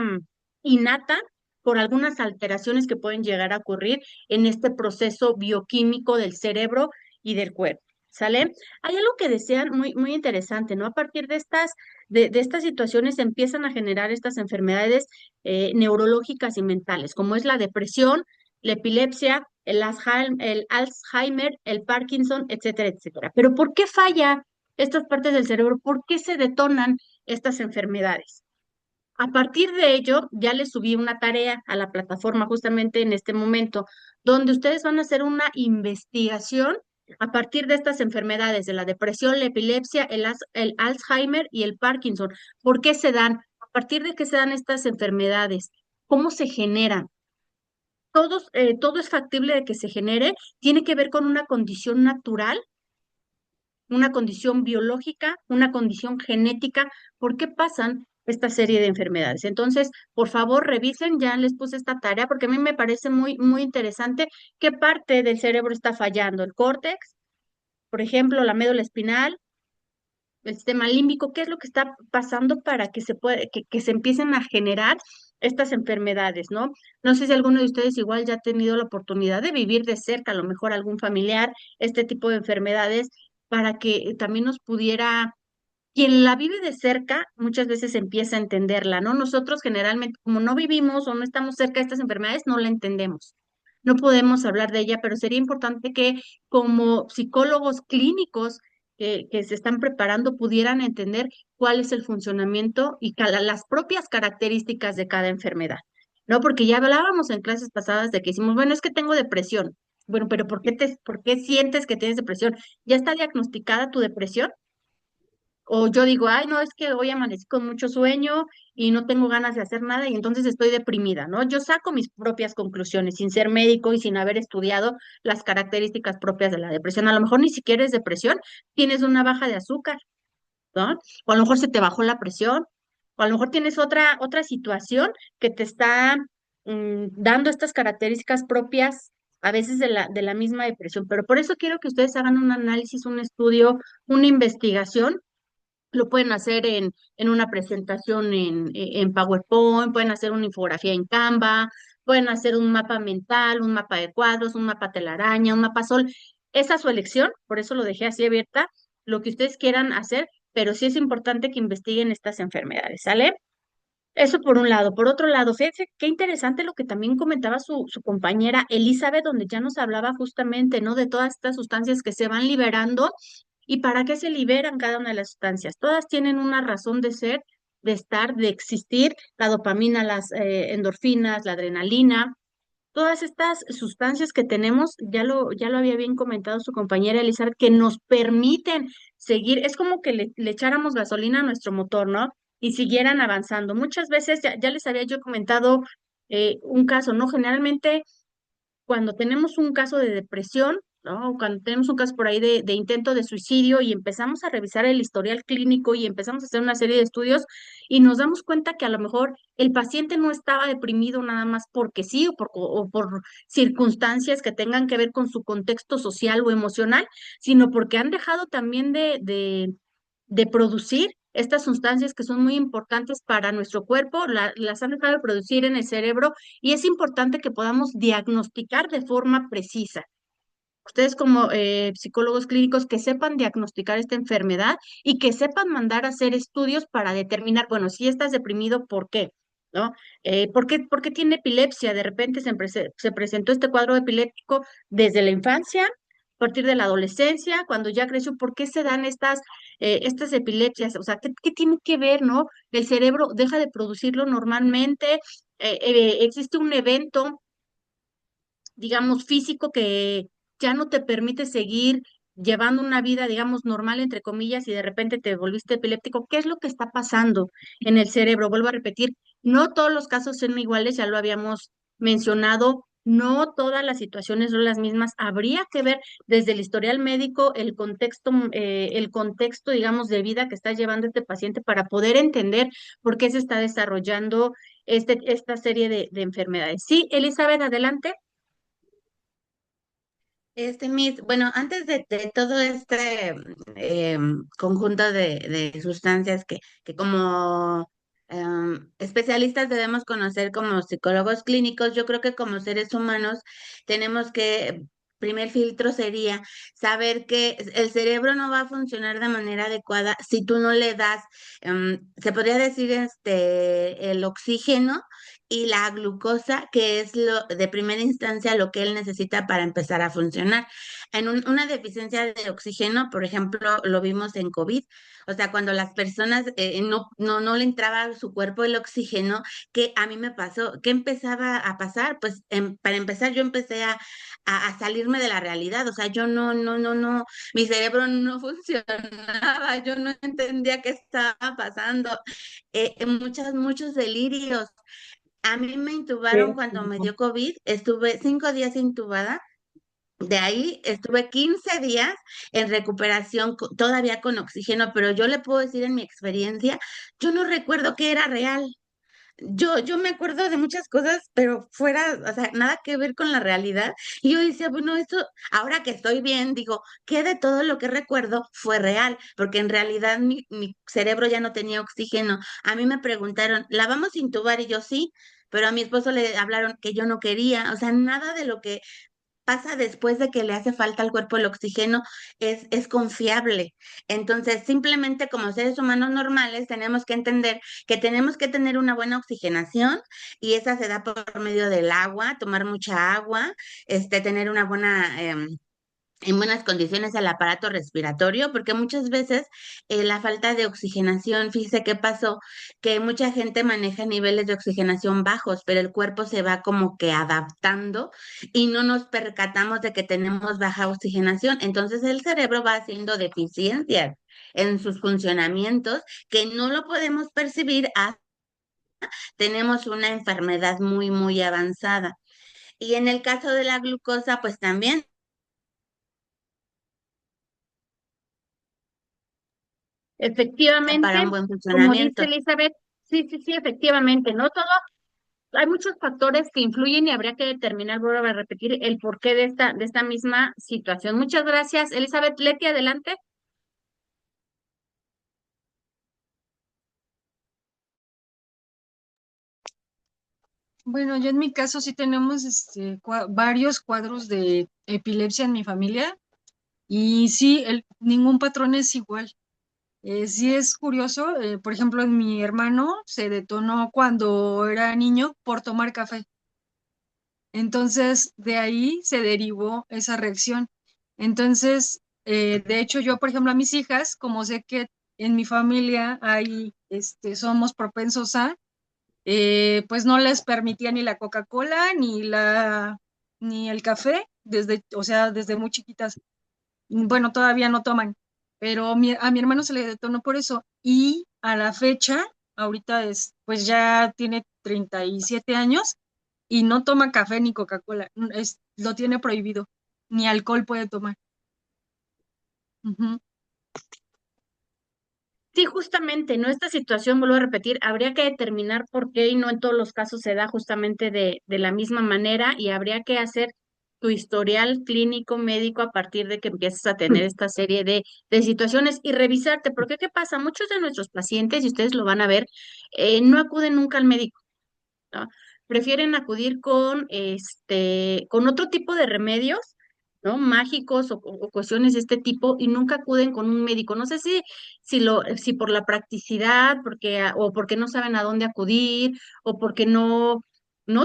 innata por algunas alteraciones que pueden llegar a ocurrir en este proceso bioquímico del cerebro y del cuerpo. ¿sale? Hay algo que decían muy, muy interesante, ¿no? A partir de estas situaciones se empiezan a generar estas enfermedades neurológicas y mentales, como es la depresión, la epilepsia, el Alzheimer, el Parkinson, etcétera, etcétera. Pero ¿por qué falla estas partes del cerebro? ¿Por qué se detonan estas enfermedades? A partir de ello, ya les subí una tarea a la plataforma justamente en este momento, donde ustedes van a hacer una investigación a partir de estas enfermedades, de la depresión, la epilepsia, el Alzheimer y el Parkinson. ¿Por qué se dan? ¿A partir de qué se dan estas enfermedades? ¿Cómo se generan? Todo es factible de que se genere, tiene que ver con una condición natural, una condición biológica, una condición genética, ¿por qué pasan esta serie de enfermedades? Entonces, por favor, revisen, ya les puse esta tarea porque a mí me parece muy, muy interesante qué parte del cerebro está fallando, el córtex, por ejemplo, la médula espinal, el sistema límbico, qué es lo que está pasando para que que se empiecen a generar estas enfermedades, ¿no? No sé si alguno de ustedes igual ya ha tenido la oportunidad de vivir de cerca, a lo mejor algún familiar, este tipo de enfermedades, para que también nos pudiera, quien la vive de cerca, muchas veces empieza a entenderla, ¿no? Nosotros generalmente, como no vivimos o no estamos cerca de estas enfermedades, no la entendemos. No podemos hablar de ella, pero sería importante que como psicólogos clínicos que se están preparando pudieran entender cuál es el funcionamiento y las propias características de cada enfermedad, ¿no? Porque ya hablábamos en clases pasadas de que decimos, bueno, es que tengo depresión. Bueno, pero por qué sientes que tienes depresión? ¿Ya está diagnosticada tu depresión? O yo digo, ay, no, es que hoy amanecí con mucho sueño y no tengo ganas de hacer nada y entonces estoy deprimida, ¿no? Yo saco mis propias conclusiones sin ser médico y sin haber estudiado las características propias de la depresión. A lo mejor ni siquiera es depresión, tienes una baja de azúcar, ¿no? O a lo mejor se te bajó la presión, o a lo mejor tienes otra situación que te está dando estas características propias a veces de la misma depresión. Pero por eso quiero que ustedes hagan un análisis, un estudio, una investigación. Lo pueden hacer en una presentación en PowerPoint, pueden hacer una infografía en Canva, pueden hacer un mapa mental, un mapa de cuadros, un mapa telaraña, un mapa sol. Esa es su elección, por eso lo dejé así abierta, lo que ustedes quieran hacer, pero sí es importante que investiguen estas enfermedades, ¿sale? Eso por un lado. Por otro lado, fíjense qué interesante lo que también comentaba su compañera Elizabeth, donde ya nos hablaba justamente, ¿no? De todas estas sustancias que se van liberando y para qué se liberan cada una de las sustancias. Todas tienen una razón de ser, de estar, de existir, la dopamina, las endorfinas, la adrenalina. Todas estas sustancias que tenemos, ya lo había bien comentado su compañera Elizabeth, que nos permiten seguir, es como que le echáramos gasolina a nuestro motor, ¿no? Y siguieran avanzando. Muchas veces, ya les había yo comentado un caso, ¿no? Generalmente cuando tenemos un caso de depresión, ¿no? O cuando tenemos un caso por ahí de intento de suicidio y empezamos a revisar el historial clínico y empezamos a hacer una serie de estudios y nos damos cuenta que a lo mejor el paciente no estaba deprimido nada más porque sí o por circunstancias que tengan que ver con su contexto social o emocional, sino porque han dejado también de producir estas sustancias que son muy importantes para nuestro cuerpo, las han dejado de producir en el cerebro y es importante que podamos diagnosticar de forma precisa. Ustedes como psicólogos clínicos que sepan diagnosticar esta enfermedad y que sepan mandar a hacer estudios para determinar, bueno, si estás deprimido, ¿por qué? ¿No? Por qué tiene epilepsia? De repente se presentó este cuadro epiléptico desde la infancia, a partir de la adolescencia, cuando ya creció, ¿por qué se dan estas epilepsias? O sea, ¿qué tiene que ver, no? El cerebro deja de producirlo normalmente, existe un evento digamos, físico que ya no te permite seguir llevando una vida, digamos, normal, entre comillas, y de repente te volviste epiléptico, ¿qué es lo que está pasando en el cerebro? Vuelvo a repetir, no todos los casos son iguales, ya lo habíamos mencionado, no todas las situaciones son las mismas, habría que ver desde el historial médico el contexto, digamos, de vida que está llevando este paciente para poder entender por qué se está desarrollando esta serie de enfermedades. Sí, Elizabeth, adelante. Bueno, antes de todo este conjunto de sustancias que como especialistas debemos conocer como psicólogos clínicos, yo creo que como seres humanos tenemos que primer filtro sería saber que el cerebro no va a funcionar de manera adecuada si tú no le das, se podría decir, el oxígeno y la glucosa, que es lo de primera instancia lo que él necesita para empezar a funcionar. Una deficiencia de oxígeno, por ejemplo, lo vimos en COVID, o sea, cuando las personas no le entraba a su cuerpo el oxígeno, que a mí me pasó, ¿qué empezaba a pasar? Pues para empezar yo empecé a salirme de la realidad, o sea, yo no, mi cerebro no funcionaba, yo no entendía qué estaba pasando, muchos delirios. A mí me intubaron cuando me dio COVID, estuve 5 días intubada. De ahí estuve 15 días en recuperación, todavía con oxígeno, pero yo le puedo decir en mi experiencia, yo no recuerdo que era real. Yo me acuerdo de muchas cosas, pero fuera, o sea, nada que ver con la realidad. Y yo decía, bueno, esto, ahora que estoy bien, digo, ¿qué de todo lo que recuerdo fue real? Porque en realidad mi cerebro ya no tenía oxígeno. A mí me preguntaron, ¿la vamos a intubar? Y yo sí, pero a mi esposo le hablaron que yo no quería. O sea, nada de lo que pasa después de que le hace falta al cuerpo el oxígeno es confiable. Entonces, simplemente como seres humanos normales tenemos que entender que tenemos que tener una buena oxigenación y esa se da por medio del agua, tomar mucha agua, tener una buena en buenas condiciones el aparato respiratorio, porque muchas veces la falta de oxigenación, fíjese qué pasó, que mucha gente maneja niveles de oxigenación bajos, pero el cuerpo se va como que adaptando y no nos percatamos de que tenemos baja oxigenación. Entonces el cerebro va haciendo deficiencias en sus funcionamientos que no lo podemos percibir hasta tenemos una enfermedad muy avanzada. Y en el caso de la glucosa, pues también para Efectivamente, un buen como dice funcionamiento. Elizabeth, sí, efectivamente, no todo, hay muchos factores que influyen y habría que determinar, vuelvo a repetir, el porqué de esta misma situación. Muchas gracias, Elizabeth. Leti, adelante. Bueno, yo en mi caso sí tenemos varios cuadros de epilepsia en mi familia y sí, ningún patrón es igual. Sí es curioso, por ejemplo, en mi hermano se detonó cuando era niño por tomar café. Entonces, de ahí se derivó esa reacción. Entonces, de hecho, yo, por ejemplo, a mis hijas, como sé que en mi familia hay, somos propensos a, pues no les permitía ni la Coca-Cola ni el café o sea, desde muy chiquitas. Bueno, todavía no toman, pero a mi hermano se le detonó por eso y a la fecha, ahorita pues ya tiene 37 años y no toma café ni Coca-Cola, lo tiene prohibido, ni alcohol puede tomar. Ujú. Sí, justamente, ¿no? Esta situación, vuelvo a repetir, habría que determinar por qué y no en todos los casos se da justamente de la misma manera y habría que hacer tu historial clínico médico a partir de que empieces a tener esta serie de situaciones y revisarte, porque ¿qué pasa? Muchos de nuestros pacientes, y ustedes lo van a ver, no acuden nunca al médico, ¿no? Prefieren acudir con otro tipo de remedios, ¿no? Mágicos o cuestiones de este tipo y nunca acuden con un médico. No sé si por la practicidad, o porque no saben a dónde acudir, o porque no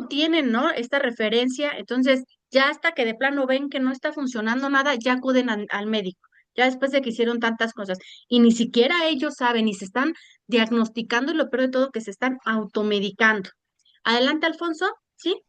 tienen, ¿no? Esta referencia. Entonces, ya hasta que de plano ven que no está funcionando nada, ya acuden al médico. Ya después de que hicieron tantas cosas. Y ni siquiera ellos saben, y se están diagnosticando, y lo peor de todo, que se están automedicando. Adelante, Alfonso. ¿Sí?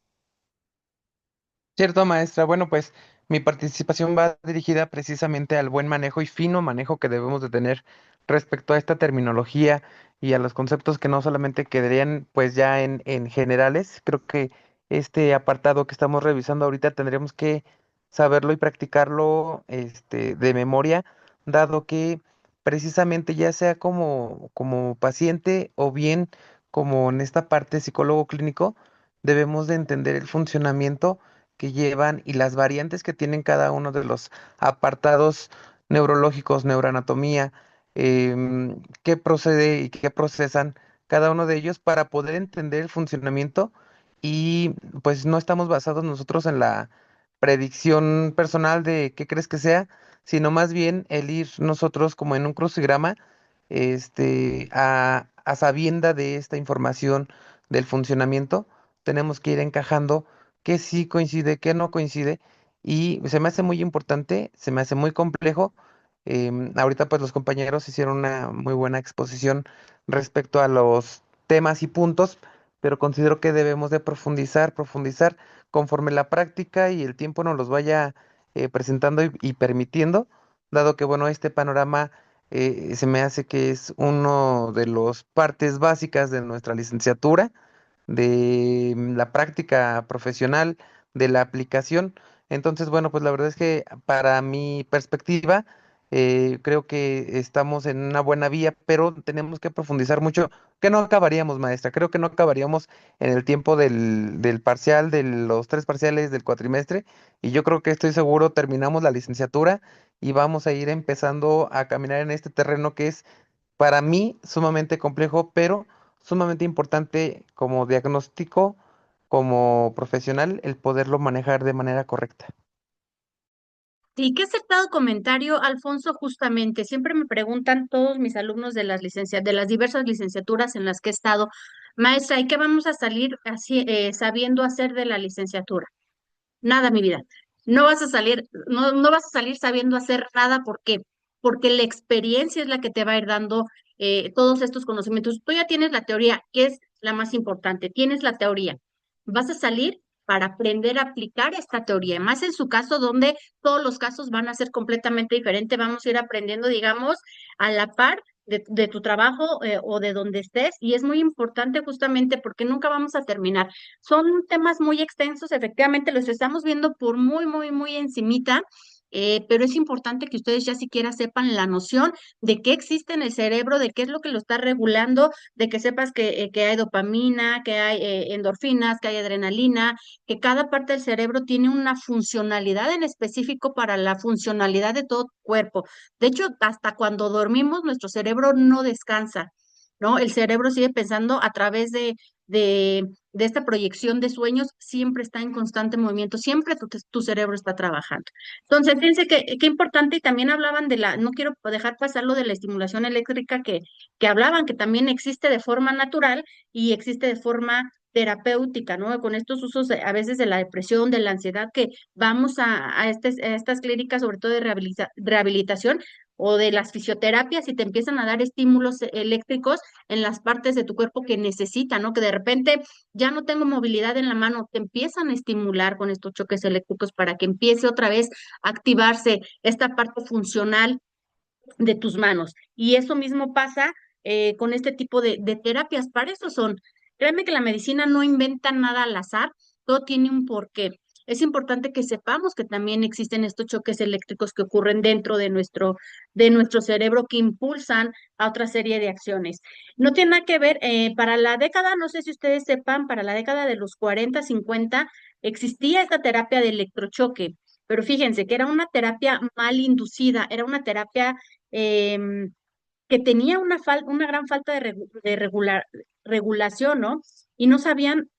Cierto, maestra. Bueno, pues mi participación va dirigida precisamente al buen manejo y fino manejo que debemos de tener respecto a esta terminología y a los conceptos que no solamente quedarían pues ya en generales. Creo que este apartado que estamos revisando ahorita tendremos que saberlo y practicarlo de memoria, dado que precisamente ya sea como paciente o bien como en esta parte psicólogo clínico, debemos de entender el funcionamiento que llevan y las variantes que tienen cada uno de los apartados neurológicos, neuroanatomía, qué procede y qué procesan cada uno de ellos para poder entender el funcionamiento y pues no estamos basados nosotros predicción personal de qué crees que sea, sino más bien el ir nosotros como en un crucigrama, a sabienda de esta información del funcionamiento, tenemos que ir encajando qué sí coincide, qué no coincide, y se me hace muy importante, se me hace muy complejo. Ahorita pues los compañeros hicieron una muy buena exposición respecto a los temas y puntos, pero considero que debemos de profundizar, profundizar conforme la práctica y el tiempo nos los vaya presentando y permitiendo, dado que bueno, este panorama se me hace que es uno de las partes básicas de nuestra licenciatura, de la práctica profesional, de la aplicación. Entonces, bueno, pues la verdad es que para mi perspectiva, creo que estamos en una buena vía, pero tenemos que profundizar mucho, que no acabaríamos, maestra. Creo que no acabaríamos en el tiempo del parcial, de los 3 parciales del cuatrimestre, y yo creo que estoy seguro terminamos la licenciatura y vamos a ir empezando a caminar en este terreno que es para mí sumamente complejo, pero sumamente importante como diagnóstico, como profesional, el poderlo manejar de manera correcta. Sí, qué acertado comentario, Alfonso, justamente. Siempre me preguntan todos mis alumnos de de las diversas licenciaturas en las que he estado, maestra, ¿y qué vamos a salir así, sabiendo hacer de la licenciatura? Nada, mi vida. No vas a salir sabiendo hacer nada. ¿Por qué? Porque la experiencia es la que te va a ir dando todos estos conocimientos. Tú ya tienes la teoría, que es la más importante. Tienes la teoría. Vas a salir para aprender a aplicar esta teoría. Más en su caso, donde todos los casos van a ser completamente diferentes. Vamos a ir aprendiendo, digamos, a la par de tu trabajo o de donde estés. Y es muy importante justamente porque nunca vamos a terminar. Son temas muy extensos, efectivamente los estamos viendo por muy, muy, muy encimita, pero es importante que ustedes ya siquiera sepan la noción de qué existe en el cerebro, de qué es lo que lo está regulando, de que sepas que hay dopamina, que hay endorfinas, que hay adrenalina, que cada parte del cerebro tiene una funcionalidad en específico para la funcionalidad de todo tu cuerpo. De hecho, hasta cuando dormimos, nuestro cerebro no descansa. ¿No? El cerebro sigue pensando a través de esta proyección de sueños, siempre está en constante movimiento, siempre tu cerebro está trabajando. Entonces, fíjense que qué importante, y también hablaban no quiero dejar pasar lo de la estimulación eléctrica que hablaban, que también existe de forma natural y existe de forma terapéutica, ¿no? Con estos usos a veces de la depresión, de la ansiedad, que vamos a estas clínicas, sobre todo de rehabilitación o de las fisioterapias, y te empiezan a dar estímulos eléctricos en las partes de tu cuerpo que necesitan, ¿no? Que de repente ya no tengo movilidad en la mano, te empiezan a estimular con estos choques eléctricos para que empiece otra vez a activarse esta parte funcional de tus manos. Y eso mismo pasa con este tipo de terapias. Para eso son. Créeme que la medicina no inventa nada al azar, todo tiene un porqué. Es importante que sepamos que también existen estos choques eléctricos que ocurren dentro de nuestro cerebro que impulsan a otra serie de acciones. No tiene nada que ver, para la década, no sé si ustedes sepan, para la década de los 40, 50, existía esta terapia de electrochoque, pero fíjense que era una terapia mal inducida, era una terapia em, que tenía una gran falta de regulación, ¿no? Y no sabían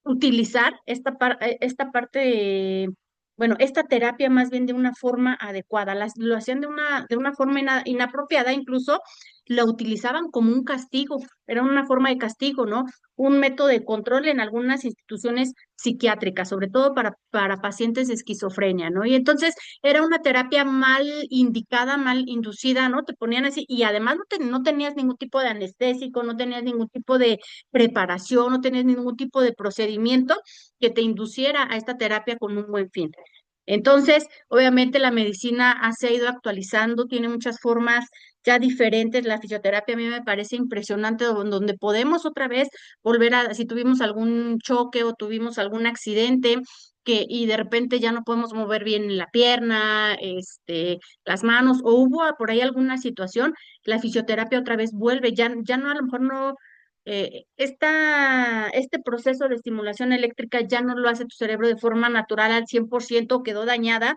utilizar esta parte, bueno, esta terapia más bien de una forma adecuada. Lo hacían de una forma inapropiada, incluso la utilizaban como un castigo, era una forma de castigo, ¿no? Un método de control en algunas instituciones psiquiátricas, sobre todo para pacientes de esquizofrenia, ¿no? Y entonces era una terapia mal indicada, mal inducida, ¿no? Te ponían así, y además no tenías ningún tipo de anestésico, no tenías ningún tipo de preparación, no tenías ningún tipo de procedimiento que te induciera a esta terapia con un buen fin. Entonces, obviamente la medicina se ha ido actualizando, tiene muchas formas ya diferentes. La fisioterapia a mí me parece impresionante, donde podemos otra vez volver si tuvimos algún choque o tuvimos algún accidente, y de repente ya no podemos mover bien la pierna, las manos, o hubo por ahí alguna situación, la fisioterapia otra vez vuelve, ya no, a lo mejor no, este proceso de estimulación eléctrica ya no lo hace tu cerebro de forma natural al 100%, quedó dañada,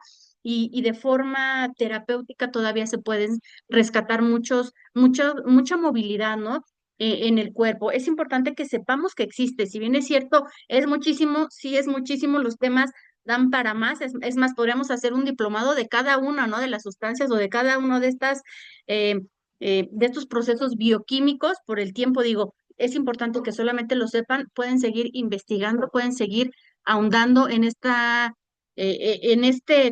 y de forma terapéutica todavía se pueden rescatar mucha movilidad, ¿no? En el cuerpo. Es importante que sepamos que existe, si bien es cierto, es muchísimo, sí es muchísimo los temas dan para más. Es más, podríamos hacer un diplomado de cada una, ¿no? De las sustancias o de cada uno de estas, eh, de estos procesos bioquímicos por el tiempo. Digo, es importante que solamente lo sepan, pueden seguir investigando, pueden seguir ahondando en este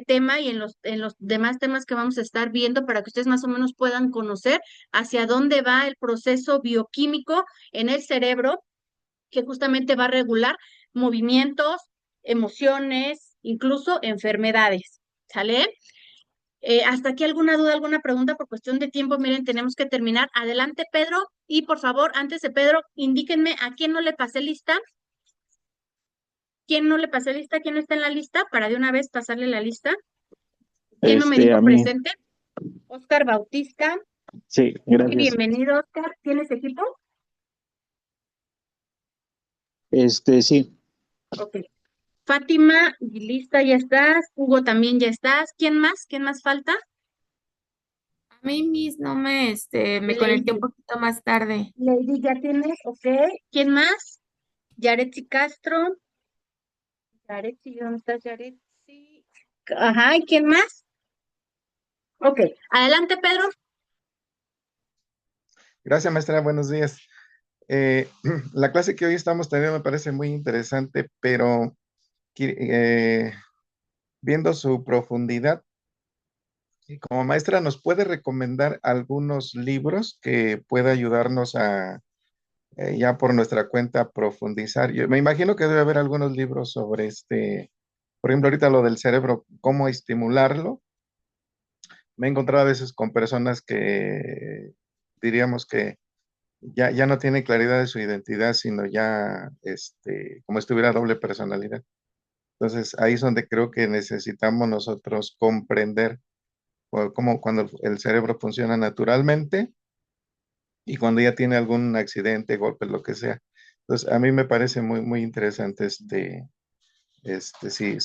tema y en los demás temas que vamos a estar viendo para que ustedes más o menos puedan conocer hacia dónde va el proceso bioquímico en el cerebro que justamente va a regular movimientos, emociones, incluso enfermedades. ¿Sale? ¿Hasta aquí alguna duda, alguna pregunta por cuestión de tiempo? Miren, tenemos que terminar. Adelante, Pedro. Y por favor, antes de Pedro, indíquenme a quién no le pasé lista. ¿Quién no le pasé lista? ¿Quién no está en la lista? Para de una vez pasarle la lista. ¿Quién no me dijo A mí, presente? Oscar Bautista. sí, Muy gracias. bienvenido, Oscar. ¿Tienes equipo? Sí, Ok. Fátima, lista, ya estás. Hugo, también ya estás. ¿Quién más? ¿Quién más falta? A mí mismo me conecté un Lady. poquito más tarde. Lady, ¿ya tienes? Ok. ¿Quién más? Yaretsi Castro. Yaretsi, ¿dónde estás, Yaretsi? Ajá, ¿y quién más? Ok. Adelante, Pedro. Gracias, maestra. Buenos días. La clase que hoy estamos teniendo me parece muy interesante, pero viendo su profundidad, y como maestra, ¿nos puede recomendar algunos libros que pueda ayudarnos a, ya por nuestra cuenta, profundizar? Yo me imagino que debe haber algunos libros sobre por ejemplo, ahorita lo del cerebro, cómo estimularlo. Me he encontrado a veces con personas que diríamos que ya no tiene claridad de su identidad, sino ya como estuviera doble personalidad. Entonces, ahí es donde creo que necesitamos nosotros comprender cómo cuando el cerebro funciona naturalmente y cuando ya tiene algún accidente, golpe, lo que sea. Entonces, a mí me parece muy, muy interesante si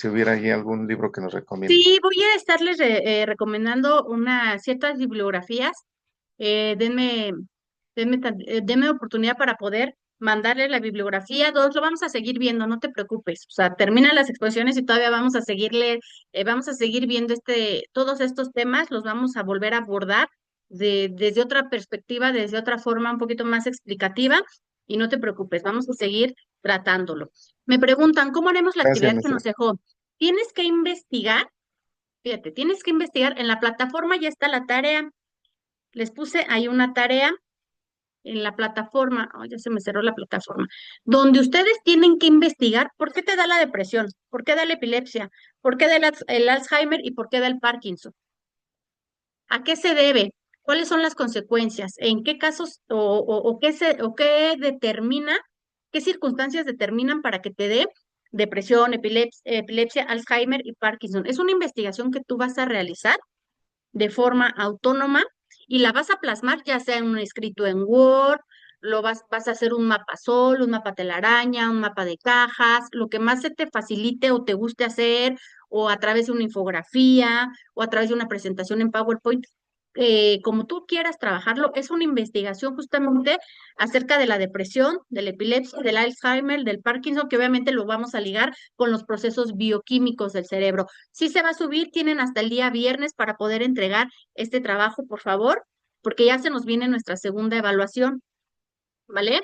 hubiera ahí algún libro que nos recomiende. Sí, voy a estarles recomendando unas ciertas bibliografías. Denme, denme oportunidad para poder mandarle la bibliografía. Todos lo vamos a seguir viendo, no te preocupes. O sea, terminan las exposiciones y todavía vamos a seguir viendo todos estos temas, los vamos a volver a abordar desde otra perspectiva, desde otra forma un poquito más explicativa. Y no te preocupes, vamos a seguir tratándolo. Me preguntan, ¿cómo haremos la Gracias, actividad que maestra. nos dejó? Tienes que investigar, fíjate, tienes que investigar, en la plataforma ya está la tarea. Les puse ahí una tarea en la plataforma, ya se me cerró la plataforma, donde ustedes tienen que investigar por qué te da la depresión, por qué da la epilepsia, por qué da el Alzheimer y por qué da el Parkinson. ¿A qué se debe? ¿Cuáles son las consecuencias? ¿En qué casos o qué determina, qué circunstancias determinan para que te dé depresión, epilepsia, Alzheimer y Parkinson? Es una investigación que tú vas a realizar de forma autónoma y la vas a plasmar ya sea en un escrito en Word, vas a hacer un mapa sol, un mapa telaraña, un mapa de cajas, lo que más se te facilite o te guste hacer, o a través de una infografía, o a través de una presentación en PowerPoint. Como tú quieras trabajarlo, es una investigación justamente acerca de la depresión, de la epilepsia, del Alzheimer, del Parkinson, que obviamente lo vamos a ligar con los procesos bioquímicos del cerebro. Sí se va a subir, tienen hasta el día viernes para poder entregar este trabajo, por favor, porque ya se nos viene nuestra segunda evaluación, ¿vale?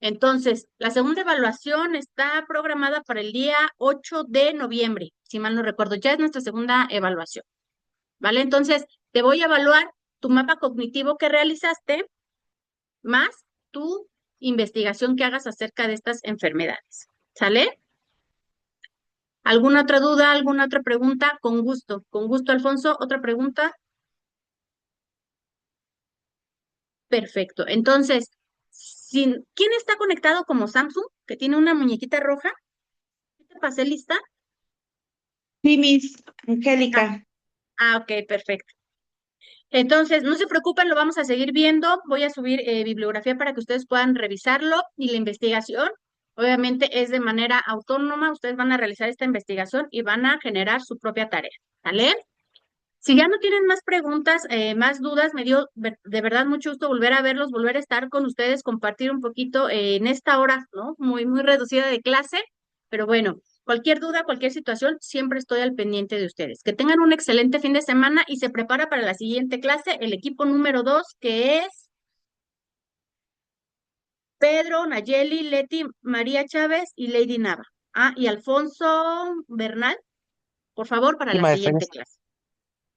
Entonces, la segunda evaluación está programada para el día 8 de noviembre, si mal no recuerdo, ya es nuestra segunda evaluación, ¿vale? Entonces, te voy a evaluar tu mapa cognitivo que realizaste, más tu investigación que hagas acerca de estas enfermedades, ¿sale? ¿Alguna otra duda, alguna otra pregunta? Con gusto, Alfonso. ¿Otra pregunta? Perfecto. Entonces, ¿quién está conectado como Samsung, que tiene una muñequita roja? ¿Te pasé lista? Sí, Miss Angélica. Ok, perfecto. Entonces, no se preocupen, lo vamos a seguir viendo. Voy a subir bibliografía para que ustedes puedan revisarlo y la investigación, obviamente, es de manera autónoma. Ustedes van a realizar esta investigación y van a generar su propia tarea. ¿Vale? Si ya no tienen más preguntas, más dudas, me dio de verdad mucho gusto volver a verlos, volver a estar con ustedes, compartir un poquito en esta hora, ¿no? Muy, muy reducida de clase, pero bueno, Cualquier duda, cualquier situación, siempre estoy al pendiente de ustedes. Que tengan un excelente fin de semana y se prepara para la siguiente clase el equipo número 2, que es Pedro, Nayeli, Leti, María Chávez y Lady Nava. Ah, y Alfonso Bernal, por favor, para Sí, la maestra, siguiente clase.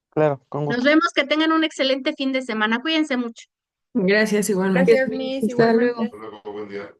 claro, con Nos gusto. vemos, que tengan un excelente fin de semana. Cuídense mucho. Gracias, igualmente. Gracias, Miss, Hasta luego. igualmente. Hasta luego, buen día.